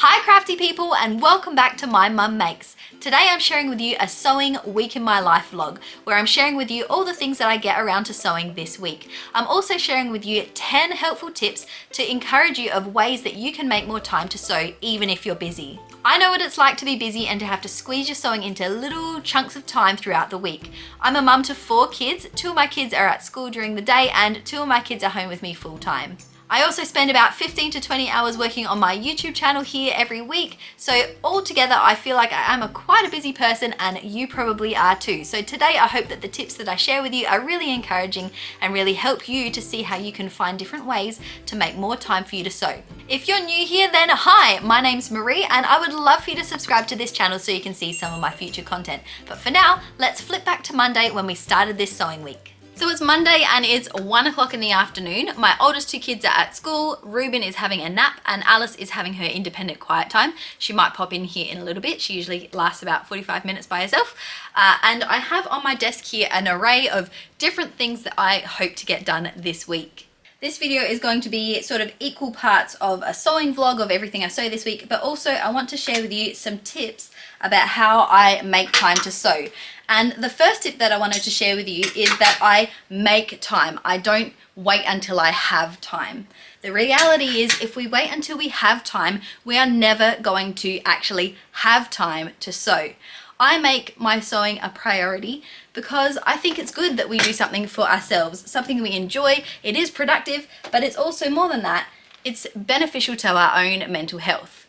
Hi crafty people, and welcome back to My Mum Makes. Today I'm sharing with you a sewing week in my life vlog where I'm sharing with you all the things that I get around to sewing this week. I'm also sharing with you 10 helpful tips to encourage you of ways that you can make more time to sew even if you're busy. I know what it's like to be busy and to have to squeeze your sewing into little chunks of time throughout the week. I'm a mum to 4 kids, 2 of my kids are at school during the day and 2 of my kids are home with me full time. I also spend about 15 to 20 hours working on my YouTube channel here every week. So altogether, I feel like I am quite a busy person and you probably are too. So today, I hope that the tips that I share with you are really encouraging and really help you to see how you can find different ways to make more time for you to sew. If you're new here, then hi, my name's Marie and I would love for you to subscribe to this channel so you can see some of my future content. But for now, let's flip back to Monday when we started this sewing week. So it's Monday and it's 1 o'clock in the afternoon. My oldest 2 kids are at school. Ruben is having a nap and Alice is having her independent quiet time. She might pop in here in a little bit. She usually lasts about 45 minutes by herself. And I have on my desk here an array of different things that I hope to get done this week. This video is going to be sort of equal parts of a sewing vlog of everything I sew this week, but also I want to share with you some tips about how I make time to sew. And the first tip that I wanted to share with you is that I make time. I don't wait until I have time. The reality is if we wait until we have time, we are never going to actually have time to sew. I make my sewing a priority because I think it's good that we do something for ourselves, something we enjoy. It is productive, but it's also more than that. It's beneficial to our own mental health.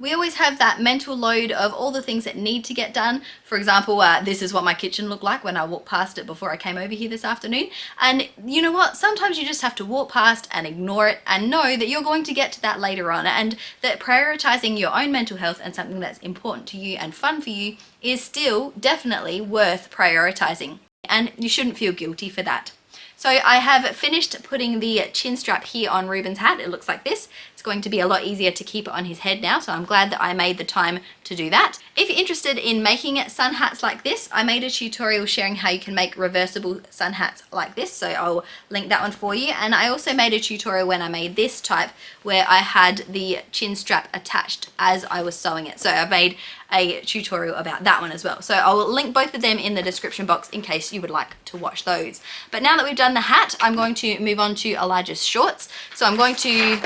We always have that mental load of all the things that need to get done. For example, this is what my kitchen looked like when I walked past it before I came over here this afternoon. And you know what? Sometimes you just have to walk past and ignore it and know that you're going to get to that later on, and that prioritizing your own mental health and something that's important to you and fun for you is still definitely worth prioritizing. And you shouldn't feel guilty for that. So I have finished putting the chin strap here on Ruben's hat. It looks like this. It's going to be a lot easier to keep it on his head now, so I'm glad that I made the time to do that. If you're interested in making sun hats like this, I made a tutorial sharing how you can make reversible sun hats like this, so I'll link that one for you. And I also made a tutorial when I made this type where I had the chin strap attached as I was sewing it. So I made a tutorial about that one as well. So I'll link both of them in the description box in case you would like to watch those. But now that we've done the hat, I'm going to move on to Elijah's shorts. So I'm going to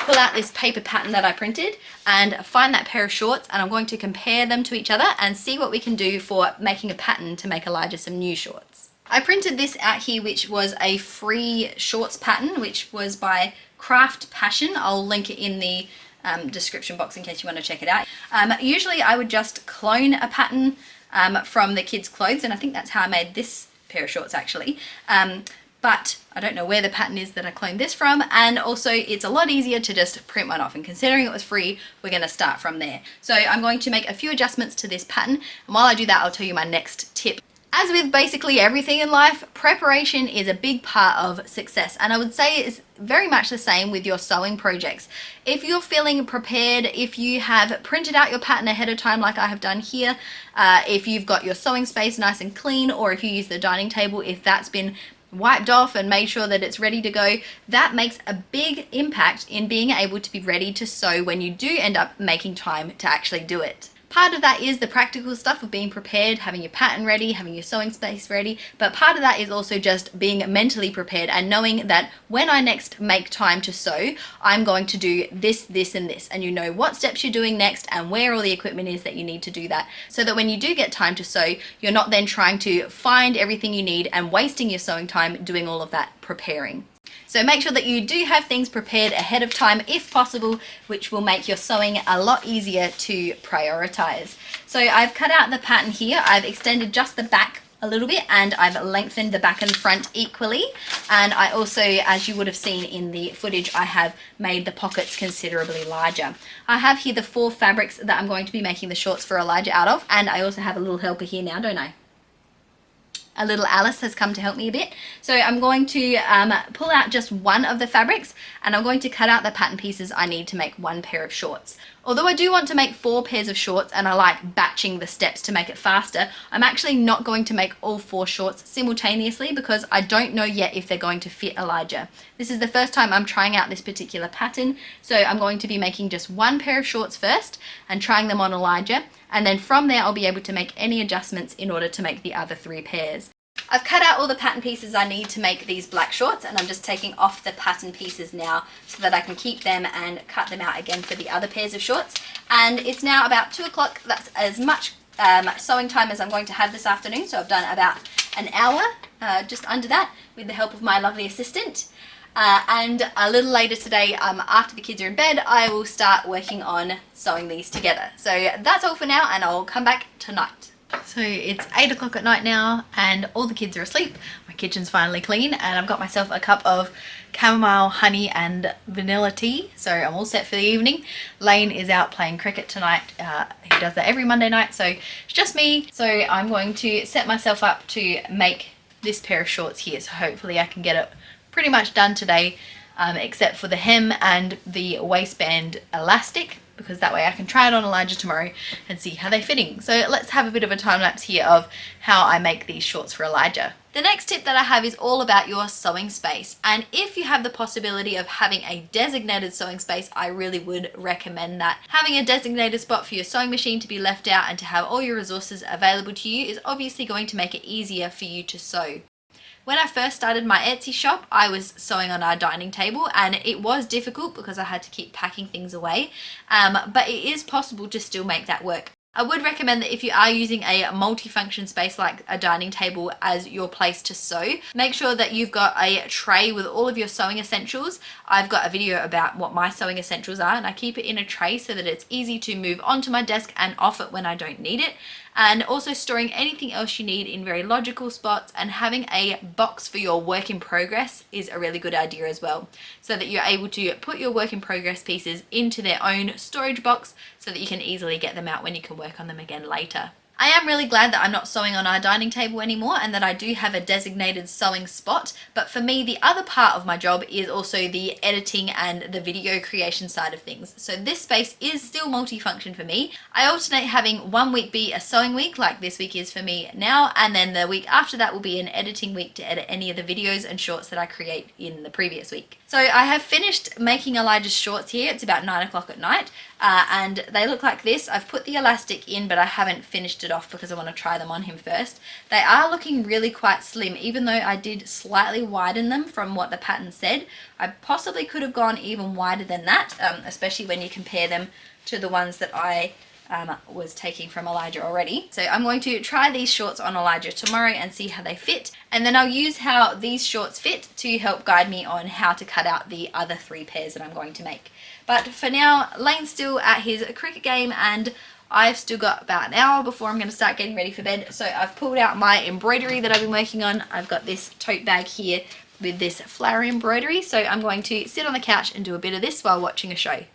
pull out this paper pattern that I printed and find that pair of shorts, and I'm going to compare them to each other and see what we can do for making a pattern to make Elijah some new shorts. I printed this out here, which was a free shorts pattern, which was by Craft Passion. I'll link it in the description box in case you want to check it out. Usually I would just clone a pattern from the kids' clothes, and I think that's how I made this pair of shorts actually. But I don't know where the pattern is that I cloned this from, and also it's a lot easier to just print one off, and considering it was free, we're going to start from there. So I'm going to make a few adjustments to this pattern, and while I do that, I'll tell you my next tip. As with basically everything in life, preparation is a big part of success, and I would say it's very much the same with your sewing projects. If you're feeling prepared, if you have printed out your pattern ahead of time like I have done here, if you've got your sewing space nice and clean, or if you use the dining table, if that's been wiped off and made sure that it's ready to go, that makes a big impact in being able to be ready to sew when you do end up making time to actually do it. Part of that is the practical stuff of being prepared, having your pattern ready, having your sewing space ready, but part of that is also just being mentally prepared and knowing that when I next make time to sew, I'm going to do this, this, and this, and you know what steps you're doing next and where all the equipment is that you need to do that, so that when you do get time to sew, you're not then trying to find everything you need and wasting your sewing time doing all of that preparing. So make sure that you do have things prepared ahead of time if possible, which will make your sewing a lot easier to prioritize. So I've cut out the pattern here. I've extended just the back a little bit and I've lengthened the back and front equally. And I also, as you would have seen in the footage, I have made the pockets considerably larger. I have here the 4 fabrics that I'm going to be making the shorts for Elijah out of, and I also have a little helper here now, don't I? a little Alice has come to help me a bit. So I'm going to pull out just one of the fabrics, and I'm going to cut out the pattern pieces I need to make one pair of shorts. Although I do want to make 4 pairs of shorts and I like batching the steps to make it faster, I'm actually not going to make all 4 shorts simultaneously because I don't know yet if they're going to fit Elijah. This is the first time I'm trying out this particular pattern, so I'm going to be making just one pair of shorts first and trying them on Elijah, and then from there I'll be able to make any adjustments in order to make the other 3 pairs. I've cut out all the pattern pieces I need to make these black shorts, and I'm just taking off the pattern pieces now so that I can keep them and cut them out again for the other pairs of shorts. And it's now about 2 o'clock. That's as much sewing time as I'm going to have this afternoon, so I've done about an hour, just under that, with the help of my lovely assistant. And a little later today, after the kids are in bed, I will start working on sewing these together. So that's all for now, and I'll come back tonight. So it's 8 o'clock at night now and all the kids are asleep. My kitchen's finally clean and I've got myself a cup of chamomile, honey and vanilla tea. So I'm all set for the evening. Lane is out playing cricket tonight. He does that every Monday night, so it's just me. So I'm going to set myself up to make this pair of shorts here. So hopefully I can get it pretty much done today, except for the hem and the waistband elastic, because that way I can try it on Elijah tomorrow and see how they're fitting. So let's have a bit of a time lapse here of how I make these shorts for Elijah. The next tip that I have is all about your sewing space, and if you have the possibility of having a designated sewing space, I really would recommend that. Having a designated spot for your sewing machine to be left out and to have all your resources available to you is obviously going to make it easier for you to sew. When I first started my Etsy shop, I was sewing on our dining table and it was difficult because I had to keep packing things away, but it is possible to still make that work. I would recommend that if you are using a multifunction space like a dining table as your place to sew, make sure that you've got a tray with all of your sewing essentials. I've got a video about what my sewing essentials are, and I keep it in a tray so that it's easy to move onto my desk and off it when I don't need it. And also storing anything else you need in very logical spots, and having a box for your work in progress is a really good idea as well, so that you're able to put your work in progress pieces into their own storage box so that you can easily get them out when you can work on them again later. I am really glad that I'm not sewing on our dining table anymore and that I do have a designated sewing spot, but for me the other part of my job is also the editing and the video creation side of things. So this space is still multifunction for me. I alternate having one week be a sewing week, like this week is for me now, and then the week after that will be an editing week to edit any of the videos and shorts that I create in the previous week. So I have finished making Elijah's shorts here. It's about 9 o'clock at night. And they look like this. I've put the elastic in, but I haven't finished it off because I want to try them on him first. They are looking really quite slim, even though I did slightly widen them from what the pattern said. I possibly could have gone even wider than that, especially when you compare them to the ones that I was taking from Elijah already. So I'm going to try these shorts on Elijah tomorrow and see how they fit, and then I'll use how these shorts fit to help guide me on how to cut out the other 3 pairs that I'm going to make. But for now, Lane's still at his cricket game and I've still got about an hour before I'm going to start getting ready for bed. So I've pulled out my embroidery that I've been working on. I've got this tote bag here with this flower embroidery, so I'm going to sit on the couch and do a bit of this while watching a show.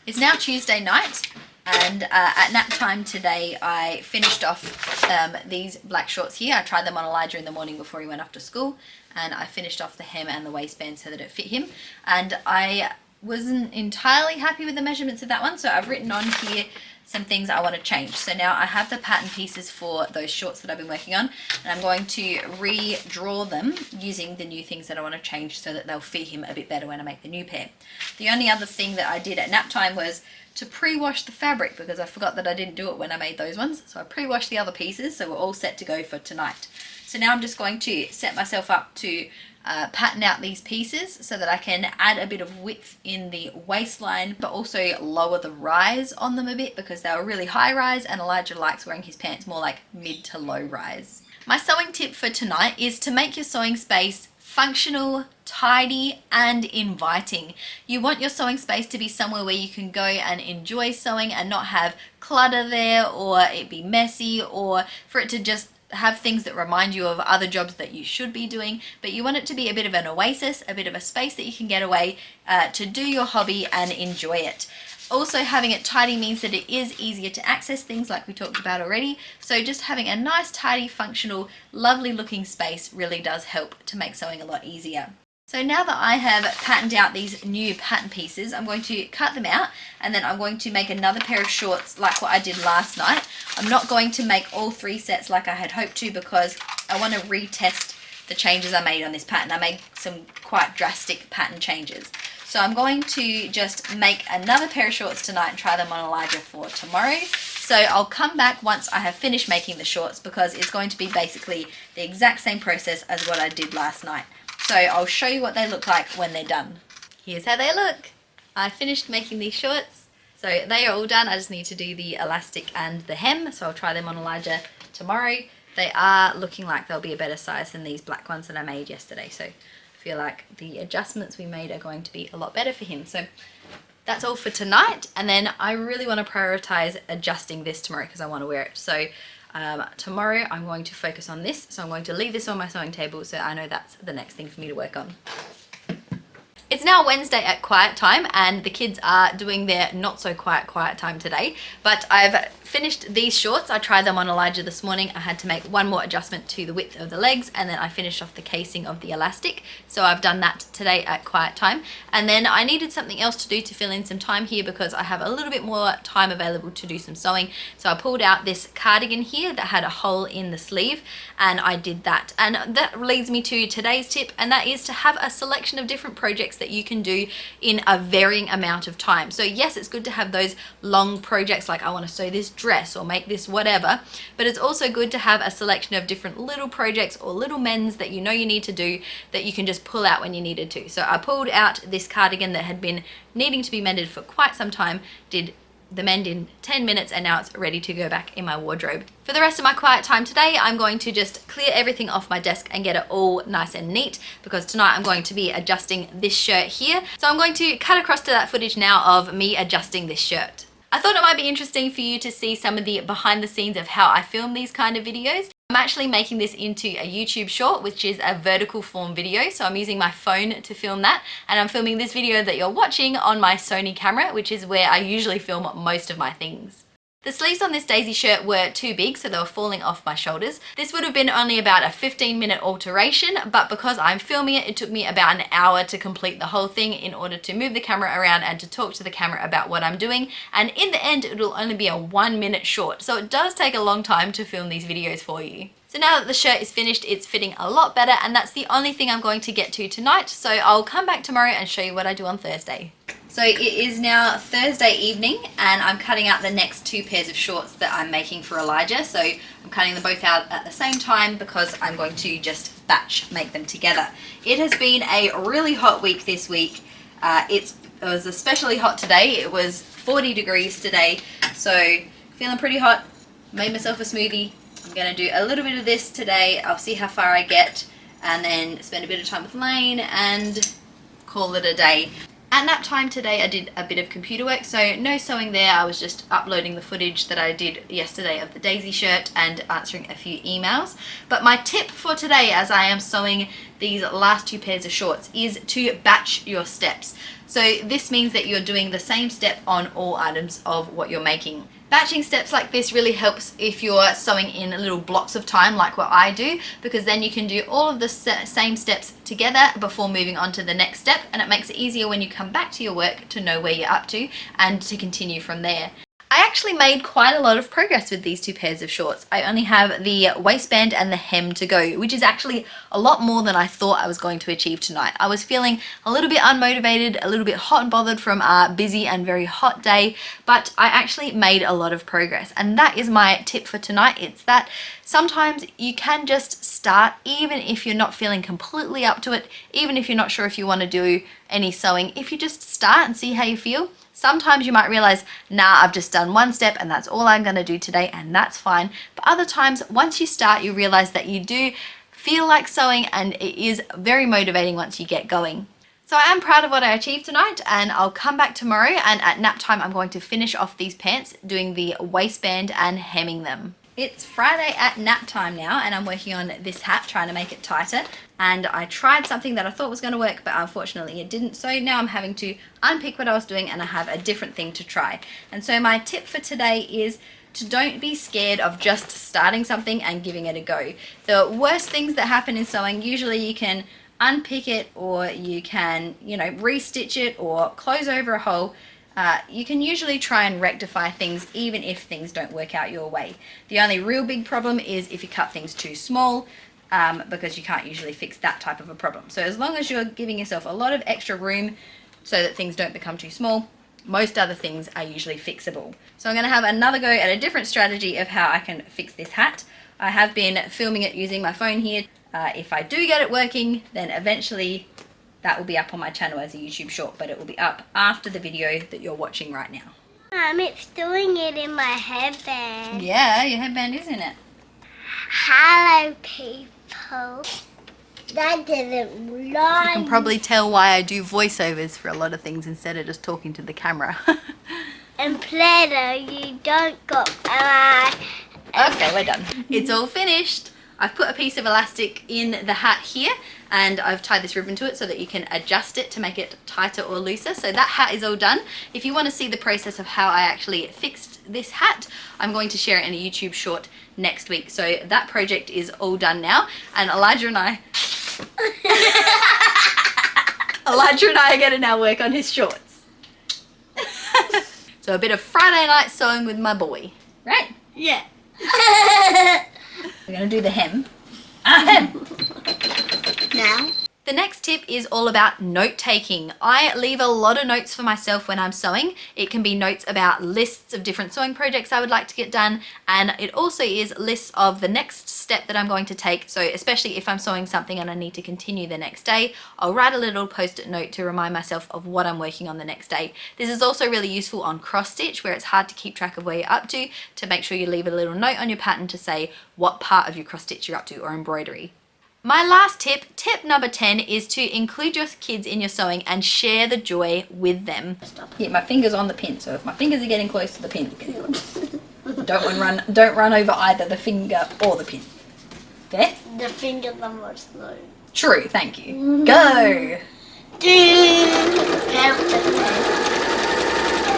It's now Tuesday night, and at nap time today I finished off these black shorts here. I tried them on Elijah in the morning before he went off to school, and I finished off the hem and the waistband so that it fit him, and I wasn't entirely happy with the measurements of that one, so I've written on here some things I want to change. So now I have the pattern pieces for those shorts that I've been working on, and I'm going to redraw them using the new things that I want to change so that they'll fit him a bit better when I make the new pair. The only other thing that I did at nap time was to pre-wash the fabric, because I forgot that I didn't do it when I made those ones. So I pre-washed the other pieces, so we're all set to go for tonight. So now I'm just going to set myself up to pattern out these pieces so that I can add a bit of width in the waistline, but also lower the rise on them a bit because they were really high rise and Elijah likes wearing his pants more like mid to low rise. My sewing tip for tonight is to make your sewing space functional, tidy and inviting. You want your sewing space to be somewhere where you can go and enjoy sewing and not have clutter there, or it be messy, or for it to just have things that remind you of other jobs that you should be doing, but you want it to be a bit of an oasis, a bit of a space that you can get away to do your hobby and enjoy it. Also, having it tidy means that it is easier to access things like we talked about already. So just having a nice, tidy, functional, lovely looking space really does help to make sewing a lot easier. So now that I have patterned out these new pattern pieces, I'm going to cut them out and then I'm going to make another pair of shorts like what I did last night. I'm not going to make all 3 sets like I had hoped to because I want to retest the changes I made on this pattern. I made some quite drastic pattern changes. So I'm going to just make another pair of shorts tonight and try them on Elijah for tomorrow. So I'll come back once I have finished making the shorts because it's going to be basically the exact same process as what I did last night. So I'll show you what they look like when they're done. Here's how they look. I finished making these shorts. So they are all done. I just need to do the elastic and the hem. So I'll try them on Elijah tomorrow. They are looking like they'll be a better size than these black ones that I made yesterday. So I feel like the adjustments we made are going to be a lot better for him. So that's all for tonight. And then I really want to prioritize adjusting this tomorrow because I want to wear it. So tomorrow I'm going to focus on this. So I'm going to leave this on my sewing table so I know that's the next thing for me to work on. It's now Wednesday at quiet time and the kids are doing their not so quiet time today, but I've finished these shorts. I tried them on Elijah this morning. I had to make one more adjustment to the width of the legs and then I finished off the casing of the elastic. So I've done that today at quiet time. And then I needed something else to do to fill in some time here because I have a little bit more time available to do some sewing. So I pulled out this cardigan here that had a hole in the sleeve and I did that. And that leads me to today's tip, and that is to have a selection of different projects that you can do in a varying amount of time. So yes, it's good to have those long projects like I want to sew this dress or make this whatever, but it's also good to have a selection of different little projects or little mends that you know you need to do that you can just pull out when you needed to. So I pulled out this cardigan that had been needing to be mended for quite some time, did the mend in 10 minutes, and now it's ready to go back in my wardrobe. For the rest of my quiet time today, I'm going to just clear everything off my desk and get it all nice and neat because tonight I'm going to be adjusting this shirt here. So I'm going to cut across to that footage now of me adjusting this shirt. I thought it might be interesting for you to see some of the behind the scenes of how I film these kind of videos. I'm actually making this into a YouTube short, which is a vertical form video. So I'm using my phone to film that. And I'm filming this video that you're watching on my Sony camera, which is where I usually film most of my things. The sleeves on this daisy shirt were too big, so they were falling off my shoulders. This would have been only about a 15-minute alteration, but because I'm filming it, it took me about an hour to complete the whole thing in order to move the camera around and to talk to the camera about what I'm doing. And in the end, it'll only be a 1-minute short. So it does take a long time to film these videos for you. So now that the shirt is finished, it's fitting a lot better, and that's the only thing I'm going to get to tonight. So I'll come back tomorrow and show you what I do on Thursday. So it is now Thursday evening and I'm cutting out the next 2 pairs of shorts that I'm making for Elijah. So I'm cutting them both out at the same time because I'm going to just batch make them together. It has been a really hot week this week. It was especially hot today. It was 40 degrees today. So feeling pretty hot. Made myself a smoothie. I'm going to do a little bit of this today. I'll see how far I get and then spend a bit of time with Lane and call it a day. At nap time today I did a bit of computer work, so no sewing there. I was just uploading the footage that I did yesterday of the daisy shirt and answering a few emails. But my tip for today, as I am sewing these last 2 pairs of shorts, is to batch your steps. So this means that you're doing the same step on all items of what you're making. Batching steps like this really helps if you're sewing in little blocks of time like what I do, because then you can do all of the same steps together before moving on to the next step, and it makes it easier when you come back to your work to know where you're up to and to continue from there. I actually made quite a lot of progress with these 2 pairs of shorts. I only have the waistband and the hem to go, which is actually a lot more than I thought I was going to achieve tonight. I was feeling a little bit unmotivated, a little bit hot and bothered from a busy and very hot day, but I actually made a lot of progress. And that is my tip for tonight. It's that sometimes you can just start even if you're not feeling completely up to it, even if you're not sure if you want to do any sewing. If you just start and see how you feel, sometimes you might realize, nah, I've just done 1 step and that's all I'm going to do today, and that's fine. But other times, once you start, you realize that you do feel like sewing and it is very motivating once you get going. So I am proud of what I achieved tonight, and I'll come back tomorrow, and at nap time I'm going to finish off these pants doing the waistband and hemming them. It's Friday at nap time now, and I'm working on this hat, trying to make it tighter. And I tried something that I thought was going to work, but unfortunately it didn't. So now I'm having to unpick what I was doing, and I have a different thing to try. And so my tip for today is to don't be scared of just starting something and giving it a go. The worst things that happen in sewing, usually you can unpick it, or you can, restitch it or close over a hole. You can usually try and rectify things even if things don't work out your way. The only real big problem is if you cut things too small, because you can't usually fix that type of a problem. So as long as you're giving yourself a lot of extra room so that things don't become too small, most other things are usually fixable. So I'm going to have another go at a different strategy of how I can fix this hat. I have been filming it using my phone here. If I do get it working, then eventually that will be up on my channel as a YouTube short, but it will be up after the video that you're watching right now. It's doing it in my headband. Yeah, your headband is in it. Hello, people. That didn't lie. You can probably tell why I do voiceovers for a lot of things instead of just talking to the camera. And Play-Doh, you don't got... Okay, we're done. It's all finished. I've put a piece of elastic in the hat here, and I've tied this ribbon to it so that you can adjust it to make it tighter or looser. So that hat is all done. If you want to see the process of how I actually fixed this hat, I'm going to share it in a YouTube short next week. So that project is all done now, and Elijah and I are going to now work on his shorts. So a bit of Friday night sewing with my boy, right? Yeah. We're going to do the hem. Now? The next tip is all about note taking. I leave a lot of notes for myself when I'm sewing. It can be notes about lists of different sewing projects I would like to get done, and it also is lists of the next step that I'm going to take. So especially if I'm sewing something and I need to continue the next day, I'll write a little post-it note to remind myself of what I'm working on the next day. This is also really useful on cross stitch, where it's hard to keep track of where you're up to make sure you leave a little note on your pattern to say what part of your cross stitch you're up to, or embroidery. My last tip, tip number 10, is to include your kids in your sewing and share the joy with them. Yeah, my finger's on the pin, so if my fingers are getting close to the pin, don't run over either the finger or the pin. Okay? The finger's the most slow. True, thank you. Go!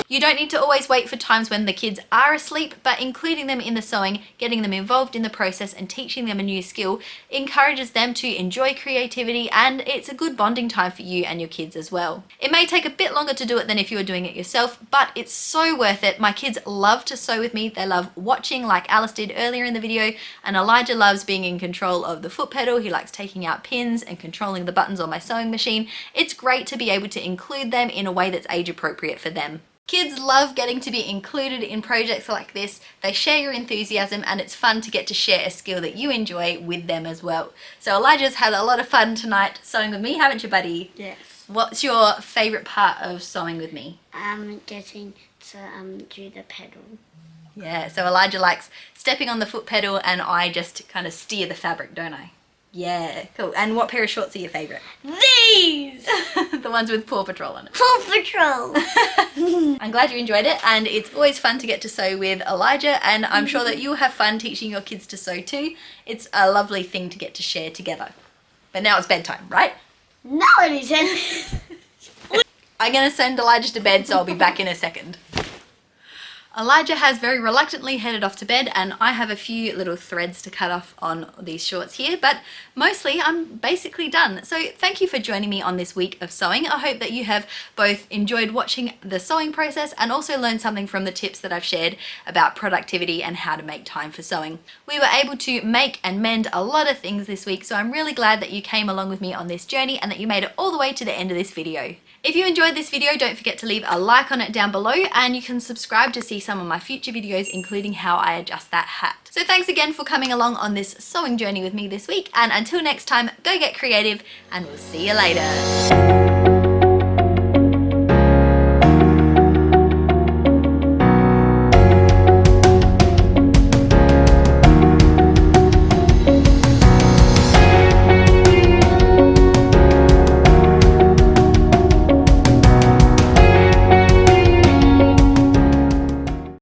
You don't need to always wait for times when the kids are asleep, but including them in the sewing, getting them involved in the process and teaching them a new skill encourages them to enjoy creativity, and it's a good bonding time for you and your kids as well. It may take a bit longer to do it than if you were doing it yourself, but it's so worth it. My kids love to sew with me. They love watching, like Alice did earlier in the video, and Elijah loves being in control of the foot pedal. He likes taking out pins and controlling the buttons on my sewing machine. It's great to be able to include them in a way that's age appropriate for them. Kids love getting to be included in projects like this. They share your enthusiasm, and it's fun to get to share a skill that you enjoy with them as well. So Elijah's had a lot of fun tonight sewing with me, haven't you, buddy? Yes. What's your favourite part of sewing with me? Getting to do the pedal. Yeah, so Elijah likes stepping on the foot pedal, and I just kind of steer the fabric, don't I? Yeah, cool. And what pair of shorts are your favourite? These! The ones with Paw Patrol on it. Paw Patrol! I'm glad you enjoyed it, and it's always fun to get to sew with Elijah, and I'm sure that you'll have fun teaching your kids to sew too. It's a lovely thing to get to share together. But now it's bedtime, right? No, it isn't. I'm going to send Elijah to bed, so I'll be back in a second. Elijah has very reluctantly headed off to bed, and I have a few little threads to cut off on these shorts here, but mostly I'm basically done. So thank you for joining me on this week of sewing. I hope that you have both enjoyed watching the sewing process and also learned something from the tips that I've shared about productivity and how to make time for sewing. We were able to make and mend a lot of things this week, so I'm really glad that you came along with me on this journey and that you made it all the way to the end of this video. If you enjoyed this video, don't forget to leave a like on it down below, and you can subscribe to see some of my future videos, including how I adjust that hat. So thanks again for coming along on this sewing journey with me this week, and until next time, go get creative, and we'll see you later.